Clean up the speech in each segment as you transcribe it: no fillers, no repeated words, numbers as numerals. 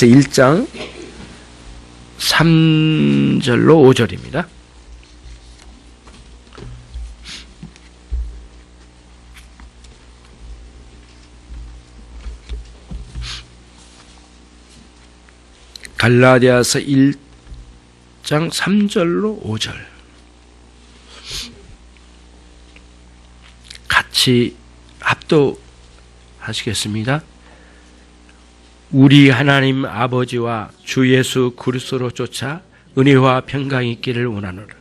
1장 3절로 5절입니다. 갈라디아서 1장 3절로 5절 같이 합독하시겠습니다. 우리 하나님 아버지와 주 예수 그리스도로 쫓아 은혜와 평강이 있기를 원하노라.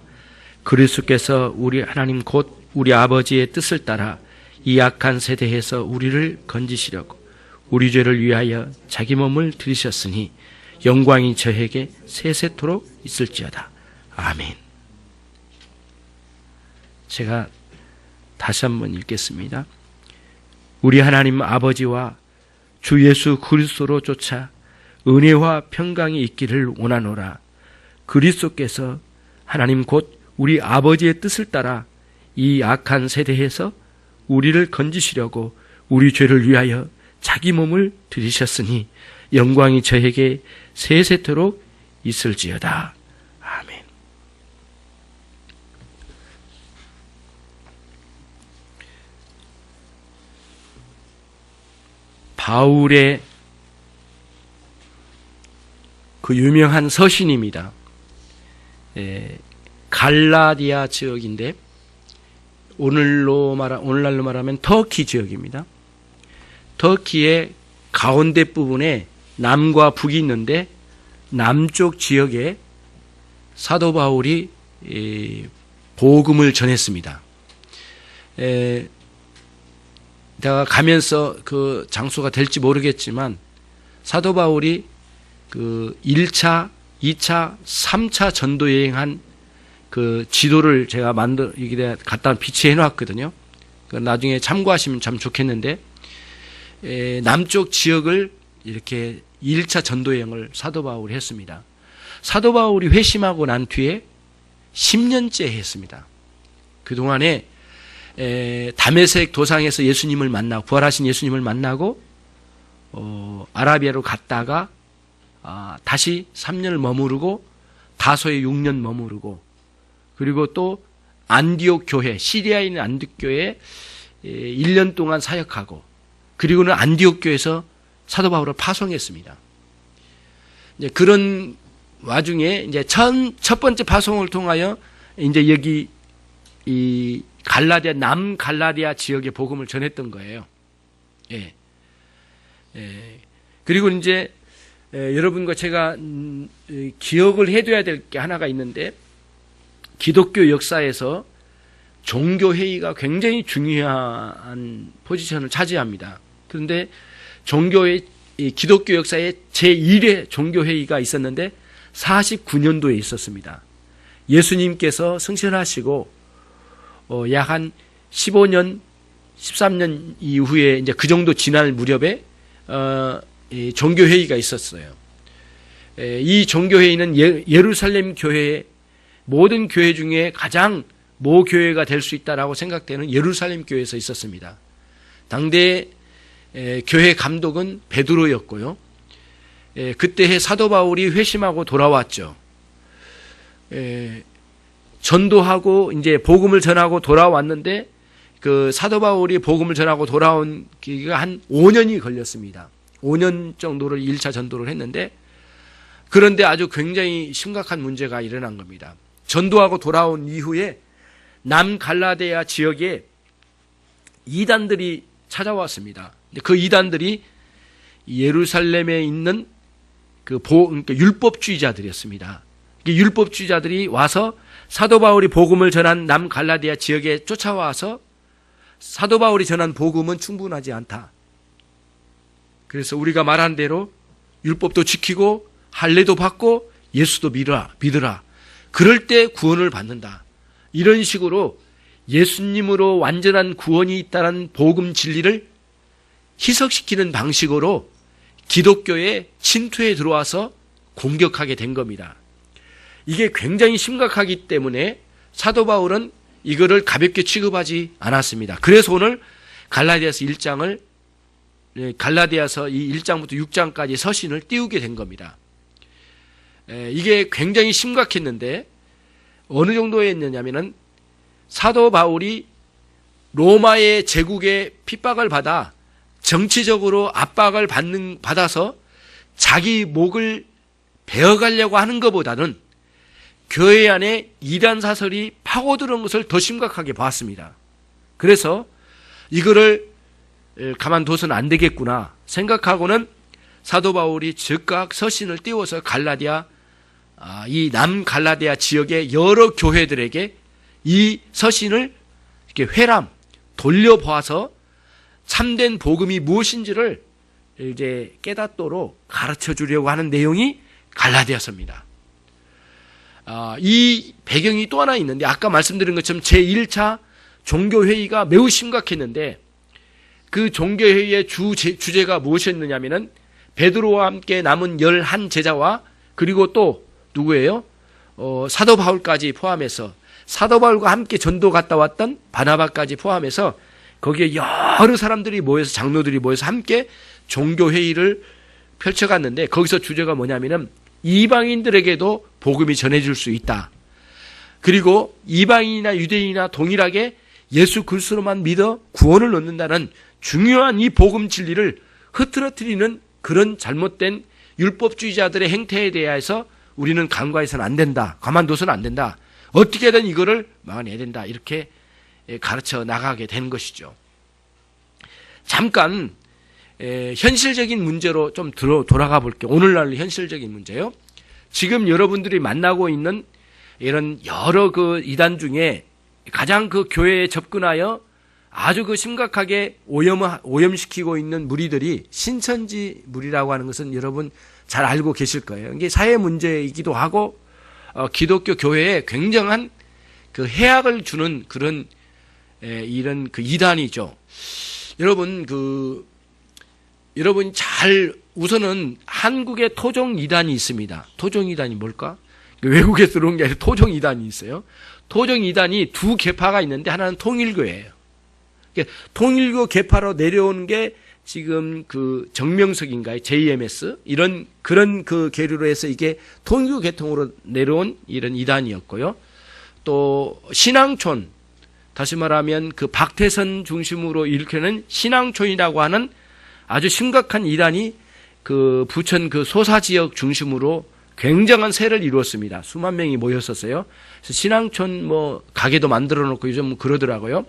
그리스도께서 우리 하나님 곧 우리 아버지의 뜻을 따라 이 악한 세대에서 우리를 건지시려고 우리 죄를 위하여 자기 몸을 들이셨으니 영광이 저에게 세세토록 있을지어다. 아멘. 제가 다시 한번 읽겠습니다. 우리 하나님 아버지와 주 예수 그리스도로 쫓아 은혜와 평강이 있기를 원하노라. 그리스도께서 하나님 곧 우리 아버지의 뜻을 따라 이 악한 세대에서 우리를 건지시려고 우리 죄를 위하여 자기 몸을 들이셨으니 영광이 저에게 세세토록 있을지어다. 아멘. 바울의 그 유명한 서신입니다. 갈라디아 지역인데 오늘날로 말하면 터키 지역입니다. 터키의 가운데 부분에 남과 북이 있는데 남쪽 지역에 사도 바울이 복음을 전했습니다. 내가 가면서 그 장소가 될지 모르겠지만 사도 바울이 그 1차, 2차, 3차 전도 여행한 그 지도를 제가 여기다 갖다 비치해 놨거든요. 나중에 참고하시면 참 좋겠는데 남쪽 지역을 이렇게 1차 전도 여행을 사도 바울이 했습니다. 사도 바울이 회심하고 난 뒤에 10년째 했습니다. 그동안에 다메섹 도상에서 예수님을 만나고 부활하신 예수님을 만나고 아라비아로 갔다가 다시 3년을 머무르고 다소에 6년 머무르고 그리고 또 안디옥 교회 시리아에 있는 안디옥 교회에 1년 동안 사역하고 그리고는 안디옥 교회에서 사도 바울을 파송했습니다. 이제 그런 와중에 이제 첫 번째 파송을 통하여 이제 여기 이 남 갈라디아 지역의 복음을 전했던 거예요. 예. 그리고 이제 여러분과 제가 기억을 해둬야 될 게 하나가 있는데 기독교 역사에서 종교회의가 굉장히 중요한 포지션을 차지합니다. 그런데 기독교 역사에 제1회 종교회의가 있었는데 49년도에 있었습니다. 예수님께서 승천하시고 약 한 15년, 13년 이후에 이제 그 정도 지날 무렵에 종교회의가 있었어요. 이 종교회의는 예루살렘 교회의 모든 교회 중에 가장 모교회가 될 수 있다라고 생각되는 예루살렘 교회에서 있었습니다. 당대 교회 감독은 베드로였고요. 그때의 사도 바울이 회심하고 돌아왔죠. 전도하고 이제 복음을 전하고 돌아왔는데 그 사도 바울이 복음을 전하고 돌아온 기가 한 5년이 걸렸습니다. 5년 정도를 1차 전도를 했는데 그런데 아주 굉장히 심각한 문제가 일어난 겁니다. 전도하고 돌아온 이후에 남갈라디아 지역에 이단들이 찾아왔습니다. 그 이단들이 예루살렘에 있는 그러니까 율법주의자들이었습니다. 율법주의자들이 와서 사도 바울이 복음을 전한 남갈라디아 지역에 쫓아와서 사도 바울이 전한 복음은 충분하지 않다. 그래서 우리가 말한 대로 율법도 지키고 할례도 받고 예수도 믿으라. 그럴 때 구원을 받는다. 이런 식으로 예수님으로 완전한 구원이 있다는 복음 진리를 희석시키는 방식으로 기독교에 침투해 들어와서 공격하게 된 겁니다. 이게 굉장히 심각하기 때문에 사도 바울은 이거를 가볍게 취급하지 않았습니다. 그래서 오늘 갈라디아서 1장을 갈라디아서 이 1장부터 6장까지 서신을 띄우게 된 겁니다. 이게 굉장히 심각했는데 어느 정도였느냐면은 사도 바울이 로마의 제국의 핍박을 받아 정치적으로 압박을 받아서 자기 목을 베어가려고 하는 것보다는 교회 안에 이단 사설이 파고드는 것을 더 심각하게 봤습니다. 그래서 이거를 가만둬서는 안 되겠구나 생각하고는 사도 바울이 즉각 서신을 띄워서 갈라디아, 이 남갈라디아 지역의 여러 교회들에게 이 서신을 이렇게 회람, 돌려보아서 참된 복음이 무엇인지를 이제 깨닫도록 가르쳐 주려고 하는 내용이 갈라디아서입니다. 이 배경이 또 하나 있는데, 아까 말씀드린 것처럼 제1차 종교회의가 매우 심각했는데, 그 종교회의의 주제가 무엇이었느냐면은 베드로와 함께 남은 11제자와 그리고 또 누구예요? 사도 바울까지 포함해서, 사도 바울과 함께 전도 갔다 왔던 바나바까지 포함해서 거기에 여러 사람들이 모여서, 장로들이 모여서 함께 종교회의를 펼쳐갔는데, 거기서 주제가 뭐냐면은 이방인들에게도 복음이 전해질 수 있다. 그리고 이방인이나 유대인이나 동일하게 예수 그리스도로만 믿어 구원을 얻는다는 중요한 이 복음 진리를 흐트러뜨리는 그런 잘못된 율법주의자들의 행태에 대해서 우리는 간과해서는 안 된다. 가만둬서는 안 된다. 어떻게든 이거를 막아내야 된다. 이렇게 가르쳐 나가게 된 것이죠. 잠깐 현실적인 문제로 좀 돌아가 볼게요. 오늘날 현실적인 문제요. 지금 여러분들이 만나고 있는 이런 여러 그 이단 중에 가장 그 교회에 접근하여 아주 그 심각하게 오염시키고 있는 무리들이 신천지 무리라고 하는 것은 여러분 잘 알고 계실 거예요. 이게 사회 문제이기도 하고 기독교 교회에 굉장한 그 해악을 주는 그런 이런 그 이단이죠. 여러분 잘 우선은 한국에 토종 이단이 있습니다. 토종 이단이 뭘까? 외국에서 들어온 게 아니라 토종 이단이 있어요. 토종 이단이 두 계파가 있는데 하나는 통일교예요. 통일교 계파로 내려오는 게 지금 그 정명석인가요? JMS 그런 그 계류로 해서 이게 통일교 계통으로 내려온 이런 이단이었고요. 또 신앙촌, 다시 말하면 그 박태선 중심으로 일으키는 신앙촌이라고 하는 아주 심각한 이단이 그 부천 그 소사 지역 중심으로 굉장한 세를 이루었습니다. 수만 명이 모였었어요. 그래서 신앙촌 뭐 가게도 만들어 놓고 요즘 그러더라고요.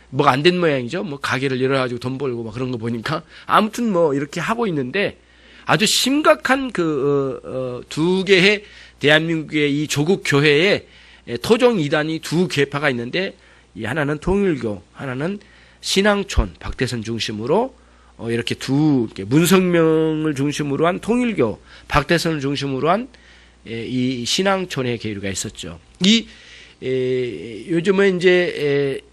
뭐가 안 된 모양이죠. 뭐 가게를 열어가지고 돈 벌고 막 그런 거 보니까 아무튼 뭐 이렇게 하고 있는데 아주 심각한 두 개의 대한민국의 이 조국 교회에 토종 이단이 두 계파가 있는데 이 하나는 통일교, 하나는 신앙촌 박태선 중심으로 이렇게 문성명을 중심으로 한 통일교, 박태선을 중심으로 한 이 신앙촌의 계류가 있었죠. 요즘은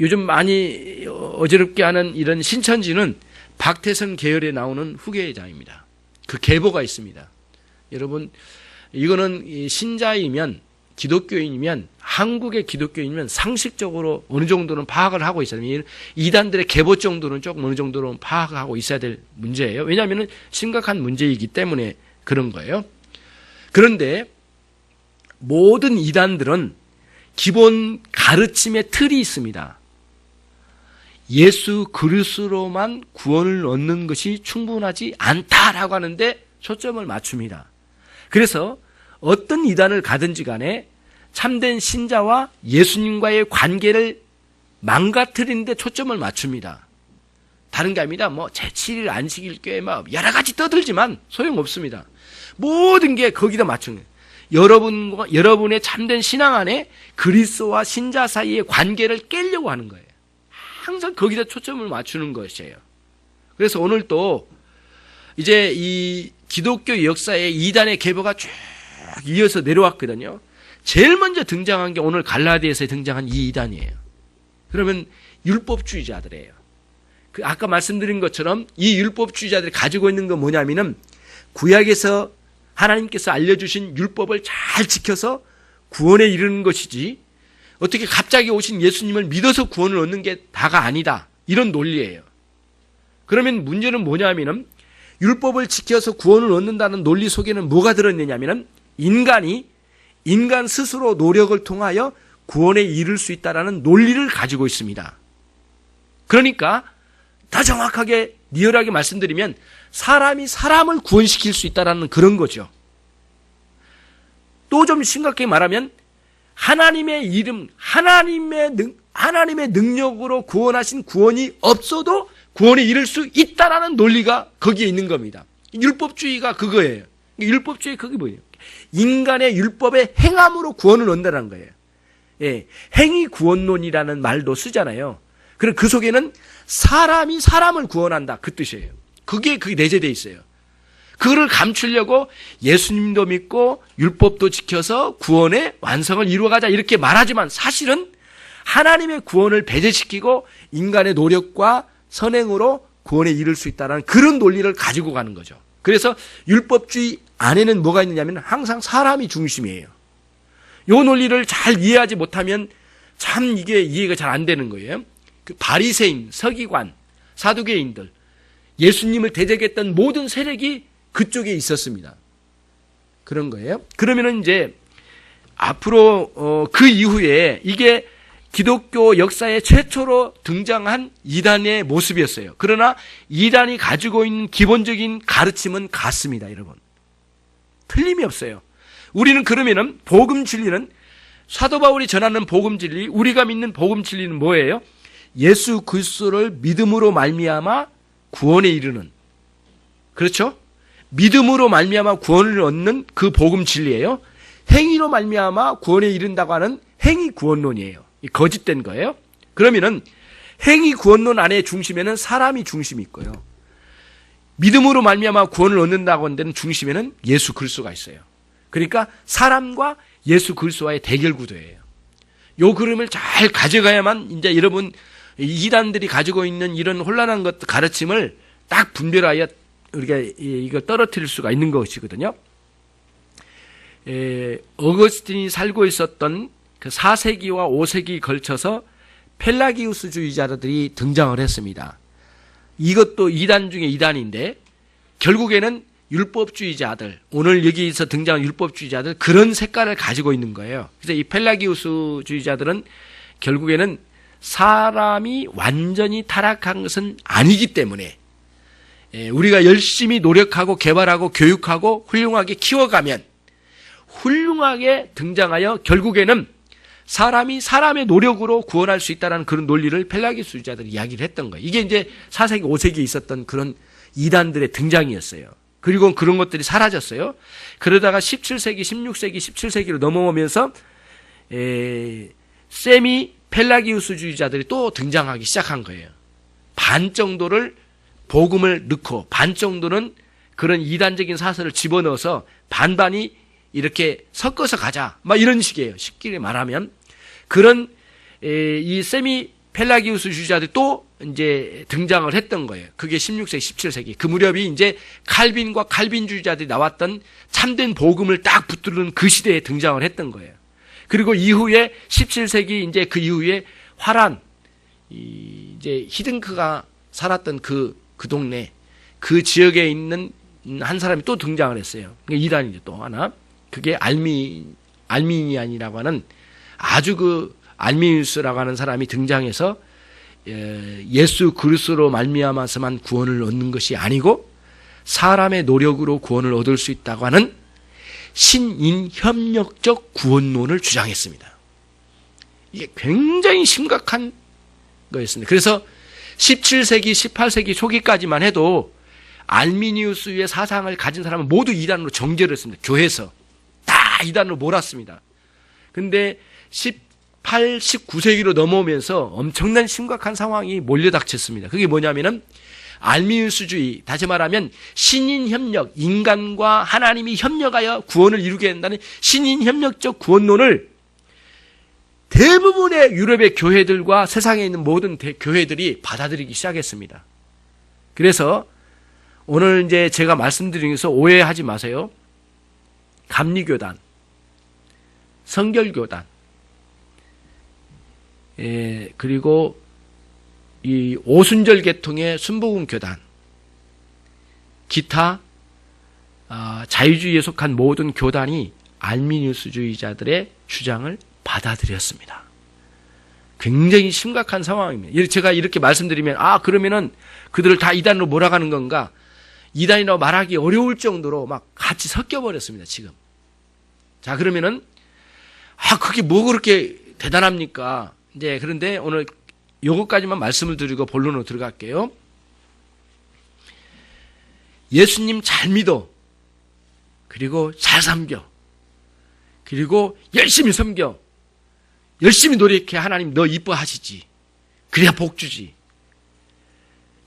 요즘 많이 어지럽게 하는 이런 신천지는 박태선 계열에 나오는 후계자입니다. 그 계보가 있습니다. 여러분, 이거는 신자이면, 기독교인이면, 한국의 기독교인이면 상식적으로 어느 정도는 파악을 하고 있어요. 이단들의 계보 정도는 조금 어느 정도는 파악을 하고 있어야 될 문제예요. 왜냐하면 심각한 문제이기 때문에 그런 거예요. 그런데 모든 이단들은 기본 가르침의 틀이 있습니다. 예수 그리스도로만 구원을 얻는 것이 충분하지 않다라고 하는데 초점을 맞춥니다. 그래서 어떤 이단을 가든지 간에 참된 신자와 예수님과의 관계를 망가뜨리는 데 초점을 맞춥니다. 다른 게 아닙니다. 뭐 제7일 안식일 교회 막 여러 가지 떠들지만 소용없습니다. 모든 게 거기다 맞추는 거예요. 여러분의 참된 신앙 안에 그리스도와 신자 사이의 관계를 깨려고 하는 거예요. 항상 거기다 초점을 맞추는 것이에요. 그래서 오늘 또 이제 이 기독교 역사에 이단의 계보가 쭉 이어서 내려왔거든요. 제일 먼저 등장한 게 오늘 갈라디아서에 등장한 이 이단이에요. 그러면 율법주의자들이에요. 아까 말씀드린 것처럼 이 율법주의자들이 가지고 있는 건 뭐냐면은 구약에서 하나님께서 알려주신 율법을 잘 지켜서 구원에 이르는 것이지 어떻게 갑자기 오신 예수님을 믿어서 구원을 얻는 게 다가 아니다. 이런 논리예요. 그러면 문제는 뭐냐면은 율법을 지켜서 구원을 얻는다는 논리 속에는 뭐가 들어있느냐면은 인간 스스로 노력을 통하여 구원에 이를 수 있다라는 논리를 가지고 있습니다. 그러니까 더 정확하게 리얼하게 말씀드리면 사람이 사람을 구원시킬 수 있다라는 그런 거죠. 또 좀 심각하게 말하면 하나님의 이름, 하나님의 능력으로 구원하신 구원이 없어도 구원에 이를 수 있다라는 논리가 거기에 있는 겁니다. 율법주의가 그거예요. 율법주의 그게 뭐예요? 인간의 율법의 행함으로 구원을 얻는다는 거예요. 예, 행위 구원론이라는 말도 쓰잖아요. 그리고 그 속에는 사람이 사람을 구원한다 그 뜻이에요. 그게 내재되어 있어요. 그거를 감추려고 예수님도 믿고 율법도 지켜서 구원의 완성을 이루어가자 이렇게 말하지만 사실은 하나님의 구원을 배제시키고 인간의 노력과 선행으로 구원에 이를 수 있다는 그런 논리를 가지고 가는 거죠. 그래서 율법주의 안에는 뭐가 있느냐면 항상 사람이 중심이에요. 이 논리를 잘 이해하지 못하면 참 이게 이해가 잘 안 되는 거예요. 그 바리새인, 서기관, 사두개인들, 예수님을 대적했던 모든 세력이 그쪽에 있었습니다. 그런 거예요. 그러면은 이제 앞으로 그 이후에 이게 기독교 역사의 최초로 등장한 이단의 모습이었어요. 그러나 이단이 가지고 있는 기본적인 가르침은 같습니다, 여러분. 틀림이 없어요. 우리는 그러면은 복음 진리는 사도 바울이 전하는 복음 진리, 우리가 믿는 복음 진리는 뭐예요? 예수 그리스도를 믿음으로 말미암아 구원에 이르는, 그렇죠? 믿음으로 말미암아 구원을 얻는 그 복음 진리예요. 행위로 말미암아 구원에 이른다고 하는 행위 구원론이에요. 거짓된 거예요. 그러면은 행위 구원론 안에 중심에는 사람이 중심이 있고요. 믿음으로 말미암아 구원을 얻는다고 하는 데는 중심에는 예수 그리스도가 있어요. 그러니까 사람과 예수 그리스도와의 대결 구도예요. 요 그림을 잘 가져가야만 이제 여러분 이단들이 가지고 있는 이런 혼란한 것 가르침을 딱 분별하여 우리가 이걸 떨어뜨릴 수가 있는 것이거든요. 어거스틴이 살고 있었던 그 4세기와 5세기 걸쳐서 펠라기우스주의자들이 등장을 했습니다. 이것도 이단 중에 이단인데 결국에는 율법주의자들, 오늘 여기서 등장한 율법주의자들 그런 색깔을 가지고 있는 거예요. 그래서 이 펠라기우스주의자들은 결국에는 사람이 완전히 타락한 것은 아니기 때문에 우리가 열심히 노력하고 개발하고 교육하고 훌륭하게 키워가면 훌륭하게 등장하여 결국에는 사람이 사람의 노력으로 구원할 수 있다는 그런 논리를 펠라기우스주의자들이 이야기를 했던 거예요. 이게 이제 4세기, 5세기에 있었던 그런 이단들의 등장이었어요. 그리고 그런 것들이 사라졌어요. 그러다가 17세기, 16세기, 17세기로 넘어오면서 세미 펠라기우스주의자들이 또 등장하기 시작한 거예요. 반 정도를 복음을 넣고 반 정도는 그런 이단적인 사설을 집어넣어서 반반이 이렇게 섞어서 가자. 막 이런 식이에요. 쉽게 말하면. 그런 이 세미 펠라기우스주의자들이 또 이제 등장을 했던 거예요. 그게 16세기, 17세기. 그 무렵이 이제 칼빈과 칼빈주의자들이 나왔던 참된 복음을 딱 붙들는 그 시대에 등장을 했던 거예요. 그리고 이후에 17세기 이제 그 이후에 화란, 이제 히딩크가 살았던 그 동네, 그 지역에 있는 한 사람이 또 등장을 했어요. 이단이죠, 또 하나. 그게 알미니안이라고 하는 아주 그 알미니우스라고 하는 사람이 등장해서 예수 그리스도로 말미암아서만 구원을 얻는 것이 아니고 사람의 노력으로 구원을 얻을 수 있다고 하는 신인협력적 구원론을 주장했습니다. 이게 굉장히 심각한 거였습니다. 그래서 17세기, 18세기 초기까지만 해도 알미니우스의 사상을 가진 사람은 모두 이단으로 정죄를 했습니다. 교회에서 다 이단으로 몰았습니다. 근데 18, 19세기로 넘어오면서 엄청난 심각한 상황이 몰려닥쳤습니다. 그게 뭐냐면은 알미니우스주의, 다시 말하면 신인협력, 인간과 하나님이 협력하여 구원을 이루게 된다는 신인협력적 구원론을 대부분의 유럽의 교회들과 세상에 있는 모든 교회들이 받아들이기 시작했습니다. 그래서 오늘 이제 제가 말씀드리면서 오해하지 마세요. 감리교단, 성결교단, 그리고 이 오순절 계통의 순복음 교단, 기타 자유주의에 속한 모든 교단이 알미니우스주의자들의 주장을 받아들였습니다. 굉장히 심각한 상황입니다. 제가 이렇게 말씀드리면 그러면은 그들을 다 이단으로 몰아가는 건가? 이단이라고 말하기 어려울 정도로 막 같이 섞여버렸습니다, 지금. 자, 그러면은 그게 뭐 그렇게 대단합니까? 네, 그런데 오늘 요것까지만 말씀을 드리고 본론으로 들어갈게요. 예수님 잘 믿어. 그리고 잘 섬겨. 그리고 열심히 섬겨. 열심히 노력해. 하나님 너 이뻐하시지. 그래야 복 주지.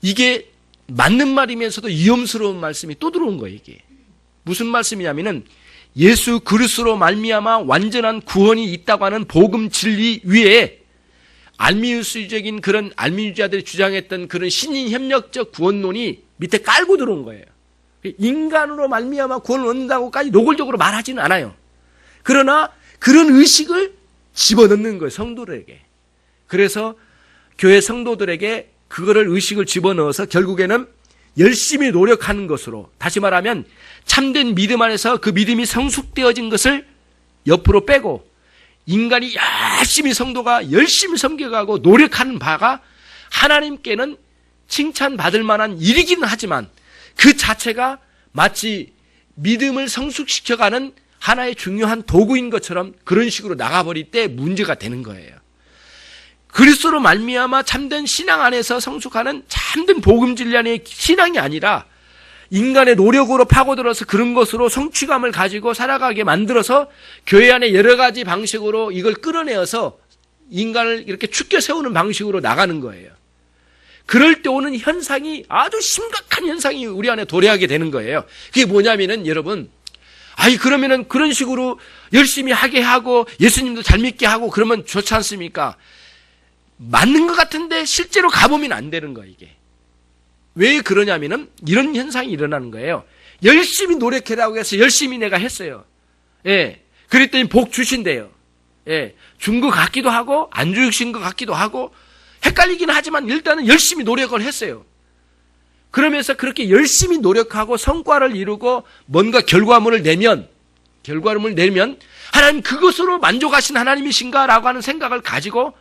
이게 맞는 말이면서도 위험스러운 말씀이 또 들어온 거예요, 이게. 무슨 말씀이냐면은 예수 그리스도로 말미암아 완전한 구원이 있다고 하는 복음 진리 위에 알미니우스적인 그런 알미니우스자들이 주장했던 그런 신인 협력적 구원론이 밑에 깔고 들어온 거예요. 인간으로 말미암아 구원을 얻는다고까지 노골적으로 말하지는 않아요. 그러나 그런 의식을 집어넣는 거예요, 성도들에게. 그래서 교회 성도들에게 그거를 의식을 집어넣어서 결국에는 열심히 노력하는 것으로, 다시 말하면 참된 믿음 안에서 그 믿음이 성숙되어진 것을 옆으로 빼고 인간이 열심히 성도가 열심히 섬겨가고 노력하는 바가 하나님께는 칭찬받을 만한 일이기는 하지만 그 자체가 마치 믿음을 성숙시켜가는 하나의 중요한 도구인 것처럼 그런 식으로 나가버릴 때 문제가 되는 거예요. 그리스도로 말미암아 참된 신앙 안에서 성숙하는 참된 복음 진리 안의 신앙이 아니라 인간의 노력으로 파고들어서 그런 것으로 성취감을 가지고 살아가게 만들어서 교회 안에 여러 가지 방식으로 이걸 끌어내어서 인간을 이렇게 축켜 세우는 방식으로 나가는 거예요. 그럴 때 오는 현상이 아주 심각한 현상이 우리 안에 도래하게 되는 거예요. 그게 뭐냐면은 여러분, 그러면은 그런 식으로 열심히 하게 하고 예수님도 잘 믿게 하고 그러면 좋지 않습니까? 맞는 것 같은데 실제로 가보면 안 되는 거예요, 이게. 왜 그러냐면은 이런 현상이 일어나는 거예요. 열심히 노력해라고 해서 열심히 내가 했어요. 예. 그랬더니 복 주신대요. 예. 준 것 같기도 하고 안 주신 것 같기도 하고 헷갈리긴 하지만 일단은 열심히 노력을 했어요. 그러면서 그렇게 열심히 노력하고 성과를 이루고 뭔가 결과물을 내면 하나님 그것으로 만족하신 하나님이신가라고 하는 생각을 가지고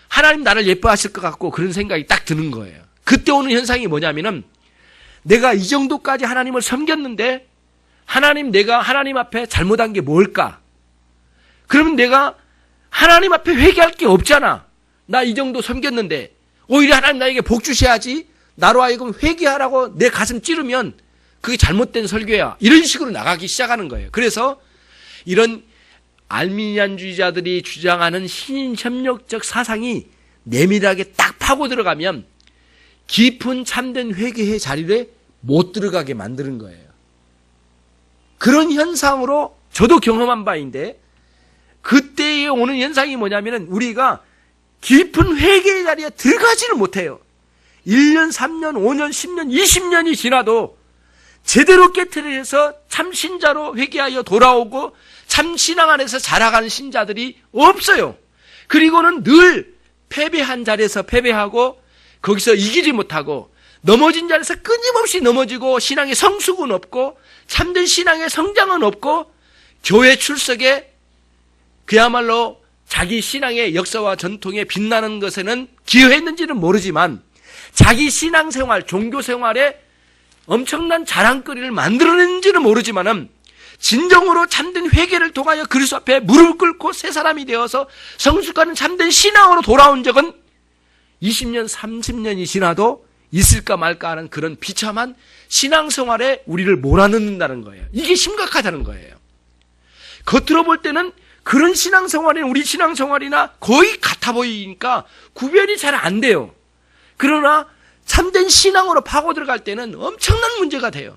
하나님 나를 예뻐하실 것 같고 그런 생각이 딱 드는 거예요. 그때 오는 현상이 뭐냐면은 내가 이 정도까지 하나님을 섬겼는데 내가 하나님 앞에 잘못한 게 뭘까? 그러면 내가 하나님 앞에 회개할 게 없잖아. 나 이 정도 섬겼는데 오히려 하나님 나에게 복 주셔야지. 나로 하여금 회개하라고 내 가슴 찌르면 그게 잘못된 설교야. 이런 식으로 나가기 시작하는 거예요. 그래서 이런 알미니안주의자들이 주장하는 신인 협력적 사상이 내밀하게 딱 파고 들어가면 깊은 참된 회개의 자리에 못 들어가게 만드는 거예요. 그런 현상으로 저도 경험한 바인데 그때에 오는 현상이 뭐냐면은 우리가 깊은 회개의 자리에 들어가지를 못해요. 1년, 3년, 5년, 10년, 20년이 지나도 제대로 깨트려서 참 신자로 회개하여 돌아오고 참 신앙 안에서 자라가는 신자들이 없어요. 그리고는 늘 패배한 자리에서 패배하고 거기서 이기지 못하고 넘어진 자리에서 끊임없이 넘어지고 신앙의 성숙은 없고 참된 신앙의 성장은 없고 교회 출석에 그야말로 자기 신앙의 역사와 전통에 빛나는 것에는 기여했는지는 모르지만 자기 신앙생활, 종교생활에 엄청난 자랑거리를 만들어냈는지는 모르지만은 진정으로 참된 회개를 통하여 그리스도 앞에 무릎을 꿇고 새 사람이 되어서 성숙하는 참된 신앙으로 돌아온 적은 20년, 30년이 지나도 있을까 말까 하는 그런 비참한 신앙생활에 우리를 몰아넣는다는 거예요. 이게 심각하다는 거예요. 겉으로 볼 때는 그런 신앙생활이나 우리 신앙생활이나 거의 같아 보이니까 구별이 잘 안 돼요. 그러나 참된 신앙으로 파고 들어갈 때는 엄청난 문제가 돼요.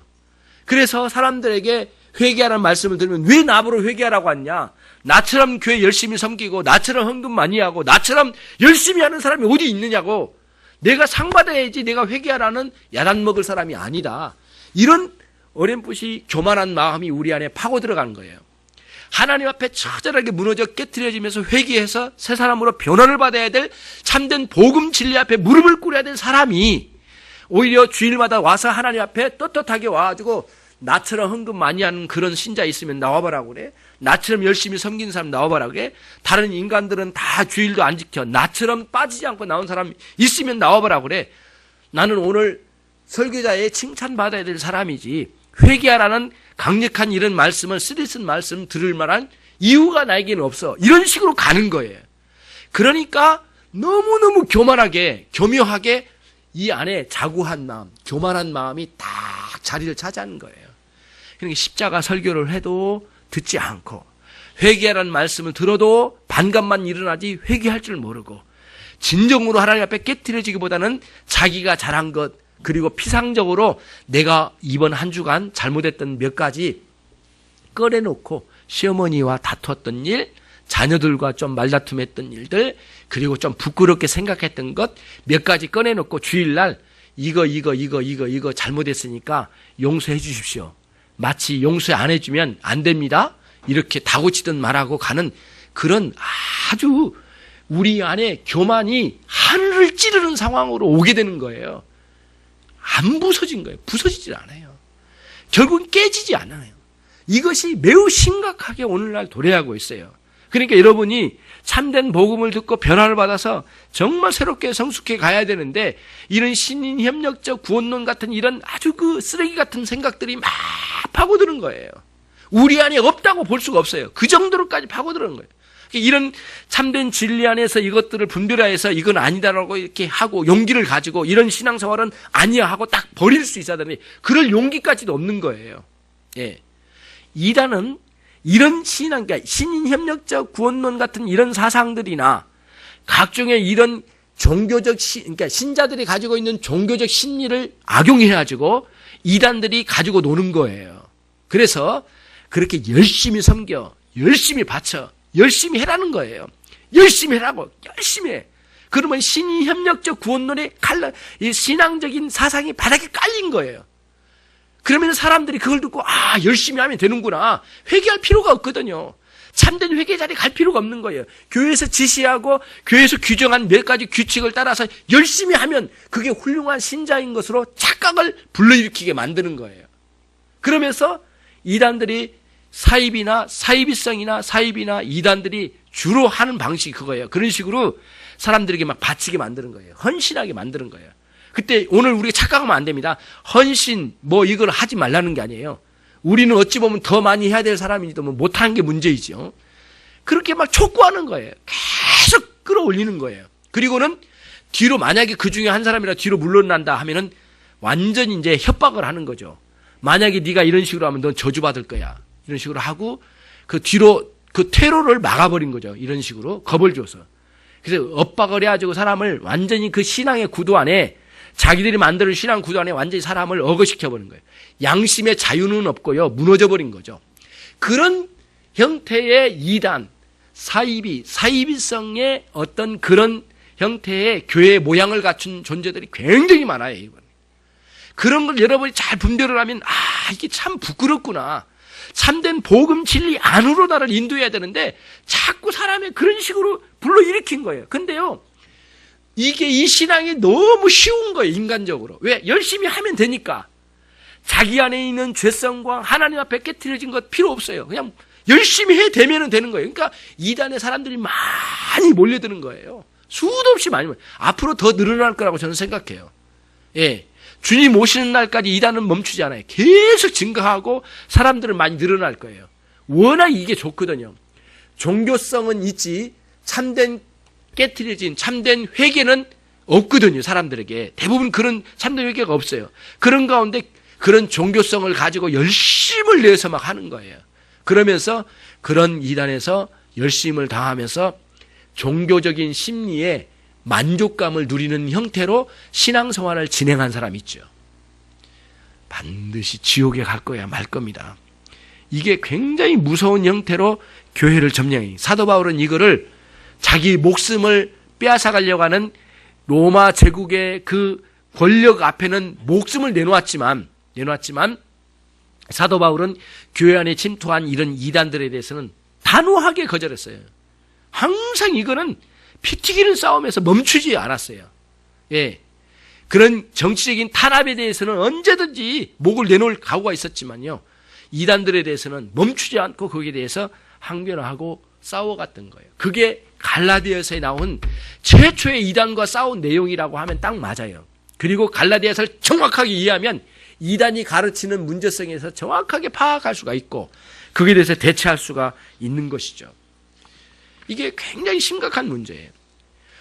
그래서 사람들에게 회개하라는 말씀을 들으면 왜 나보러 회개하라고 하냐? 나처럼 교회 열심히 섬기고 나처럼 헌금 많이 하고 나처럼 열심히 하는 사람이 어디 있느냐고. 내가 상 받아야지 내가 회개하라는 야단 먹을 사람이 아니다. 이런 어렴풋이 교만한 마음이 우리 안에 파고 들어가는 거예요. 하나님 앞에 처절하게 무너져 깨트려지면서 회개해서 새 사람으로 변화를 받아야 될 참된 복음 진리 앞에 무릎을 꿇어야 될 사람이 오히려 주일마다 와서 하나님 앞에 떳떳하게 와가지고 나처럼 헌금 많이 하는 그런 신자 있으면 나와보라고 그래. 나처럼 열심히 섬기는 사람 나와보라고 그래. 다른 인간들은 다 주일도 안 지켜. 나처럼 빠지지 않고 나온 사람 있으면 나와보라고 그래. 나는 오늘 설교자의 칭찬받아야 될 사람이지 회개하라는 강력한 이런 말씀을 쓰리쓴 말씀 들을 만한 이유가 나에게는 없어. 이런 식으로 가는 거예요. 그러니까 너무너무 교묘하게 이 안에 자구한 마음, 교만한 마음이 딱 자리를 차지하는 거예요. 그러니까 십자가 설교를 해도 듣지 않고 회개하라는 말씀을 들어도 반감만 일어나지 회개할 줄 모르고 진정으로 하나님 앞에 깨트려지기보다는 자기가 잘한 것 그리고 피상적으로 내가 이번 한 주간 잘못했던 몇 가지 꺼내놓고 시어머니와 다투었던 일, 자녀들과 좀 말다툼했던 일들, 그리고 좀 부끄럽게 생각했던 것 몇 가지 꺼내놓고 주일날 이거 잘못했으니까 용서해 주십시오. 마치 용서 안 해주면 안 됩니다. 이렇게 다고치듯 말하고 가는 그런 아주 우리 안에 교만이 하늘을 찌르는 상황으로 오게 되는 거예요. 안 부서진 거예요. 부서지질 않아요. 결국은 깨지지 않아요. 이것이 매우 심각하게 오늘날 도래하고 있어요. 그러니까 여러분이 참된 복음을 듣고 변화를 받아서 정말 새롭게 성숙해 가야 되는데 이런 신인협력적 구원론 같은 이런 아주 그 쓰레기 같은 생각들이 막 파고드는 거예요. 우리 안에 없다고 볼 수가 없어요. 그 정도로까지 파고드는 거예요. 이런 참된 진리 안에서 이것들을 분별해서 이건 아니다라고 이렇게 하고 용기를 가지고 이런 신앙생활은 아니야 하고 딱 버릴 수 있어야 되는데 그럴 용기까지도 없는 거예요. 예. 이단은 이런 신앙, 그러니까 신인협력적 구원론 같은 이런 사상들이나 각종의 이런 종교적, 그러니까 신자들이 가지고 있는 종교적 심리를 악용해가지고 이단들이 가지고 노는 거예요. 그래서 그렇게 열심히 섬겨, 열심히 바쳐, 열심히 해라는 거예요. 열심히 해라고, 열심히 해. 그러면 신인협력적 구원론의 이 신앙적인 사상이 바닥에 깔린 거예요. 그러면 사람들이 그걸 듣고 열심히 하면 되는구나. 회개할 필요가 없거든요. 참된 회개 자리에 갈 필요가 없는 거예요. 교회에서 지시하고 교회에서 규정한 몇 가지 규칙을 따라서 열심히 하면 그게 훌륭한 신자인 것으로 착각을 불러일으키게 만드는 거예요. 그러면서 이단들이 사이비나 이단들이 주로 하는 방식이 그거예요. 그런 식으로 사람들에게 막 바치게 만드는 거예요. 헌신하게 만드는 거예요. 그때 오늘 우리가 착각하면 안 됩니다. 헌신 이걸 하지 말라는 게 아니에요. 우리는 어찌 보면 더 많이 해야 될 사람이니도 못하는 게 문제이죠. 그렇게 막 촉구하는 거예요. 계속 끌어올리는 거예요. 그리고는 뒤로 만약에 그 중에 한 사람이라 뒤로 물러난다 하면은 완전히 이제 협박을 하는 거죠. 만약에 네가 이런 식으로 하면 넌 저주받을 거야. 이런 식으로 하고 그 뒤로 그 퇴로를 막아버린 거죠. 이런 식으로 겁을 줘서. 그래서 엇박을 해가지고 사람을 완전히 그 신앙의 구도 안에 자기들이 만드는 신앙 구도 안에 완전히 사람을 억어시켜버린 거예요. 양심의 자유는 없고요. 무너져버린 거죠. 그런 형태의 이단, 사이비성의 어떤 그런 형태의 교회의 모양을 갖춘 존재들이 굉장히 많아요. 이번. 그런 걸 여러분이 잘 분별을 하면 이게 참 부끄럽구나. 참된 복음 진리 안으로 나를 인도해야 되는데 자꾸 사람의 그런 식으로 불러일으킨 거예요. 근데요. 이게 이 신앙이 너무 쉬운 거예요. 인간적으로. 왜? 열심히 하면 되니까. 자기 안에 있는 죄성과 하나님 앞에 깨트려진 것 필요 없어요. 그냥 열심히 해 되면 되는 거예요. 그러니까 이단의 사람들이 많이 몰려드는 거예요. 수도 없이 많이 몰려. 앞으로 더 늘어날 거라고 저는 생각해요. 예. 주님 오시는 날까지 이단은 멈추지 않아요. 계속 증가하고 사람들은 많이 늘어날 거예요. 워낙 이게 좋거든요. 종교성은 있지 참된 깨트려진 참된 회개는 없거든요. 사람들에게. 대부분 그런 참된 회개가 없어요. 그런 가운데 그런 종교성을 가지고 열심을 내서 막 하는 거예요. 그러면서 그런 이단에서 열심을 다하면서 종교적인 심리에 만족감을 누리는 형태로 신앙생활을 진행한 사람이 있죠. 반드시 지옥에 갈 거야 말 겁니다. 이게 굉장히 무서운 형태로 교회를 점령해요. 사도 바울은 이거를 자기 목숨을 빼앗아가려고 하는 로마 제국의 그 권력 앞에는 목숨을 내놓았지만 사도 바울은 교회 안에 침투한 이런 이단들에 대해서는 단호하게 거절했어요. 항상 이거는 피 튀기는 싸움에서 멈추지 않았어요. 예. 그런 정치적인 탄압에 대해서는 언제든지 목을 내놓을 각오가 있었지만요. 이단들에 대해서는 멈추지 않고 거기에 대해서 항변하고 싸워갔던 거예요. 그게 갈라디아서에 나온 최초의 이단과 싸운 내용이라고 하면 딱 맞아요. 그리고 갈라디아서를 정확하게 이해하면 이단이 가르치는 문제성에서 정확하게 파악할 수가 있고 거기에 대해서 대처할 수가 있는 것이죠. 이게 굉장히 심각한 문제예요.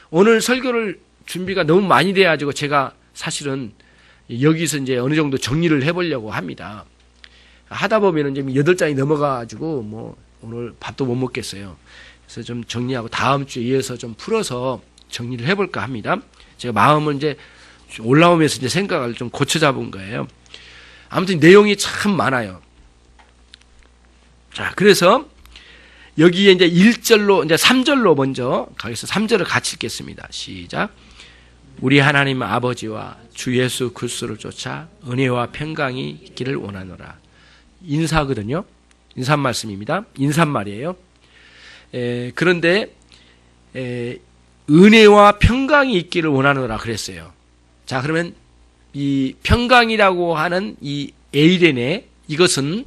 오늘 설교를 준비가 너무 많이 돼가지고 제가 사실은 여기서 이제 어느 정도 정리를 해보려고 합니다. 하다 보면은 이제 8장이 넘어가가지고 뭐 오늘 밥도 못 먹겠어요. 그래서 좀 정리하고 다음 주에 이어서 좀 풀어서 정리를 해볼까 합니다. 제가 마음을 이제 올라오면서 이제 생각을 좀 고쳐 잡은 거예요. 아무튼 내용이 참 많아요. 자, 그래서 여기에 이제 1절로, 이제 3절로 먼저 가겠습니다. 3절을 같이 읽겠습니다. 시작. 우리 하나님 아버지와 주 예수 그리스도를 쫓아 은혜와 평강이 있기를 원하노라. 인사거든요. 인사 말씀입니다. 인사말이에요. 그런데 은혜와 평강이 있기를 원하노라 그랬어요. 자, 그러면 이 평강이라고 하는 이 에이레네, 이것은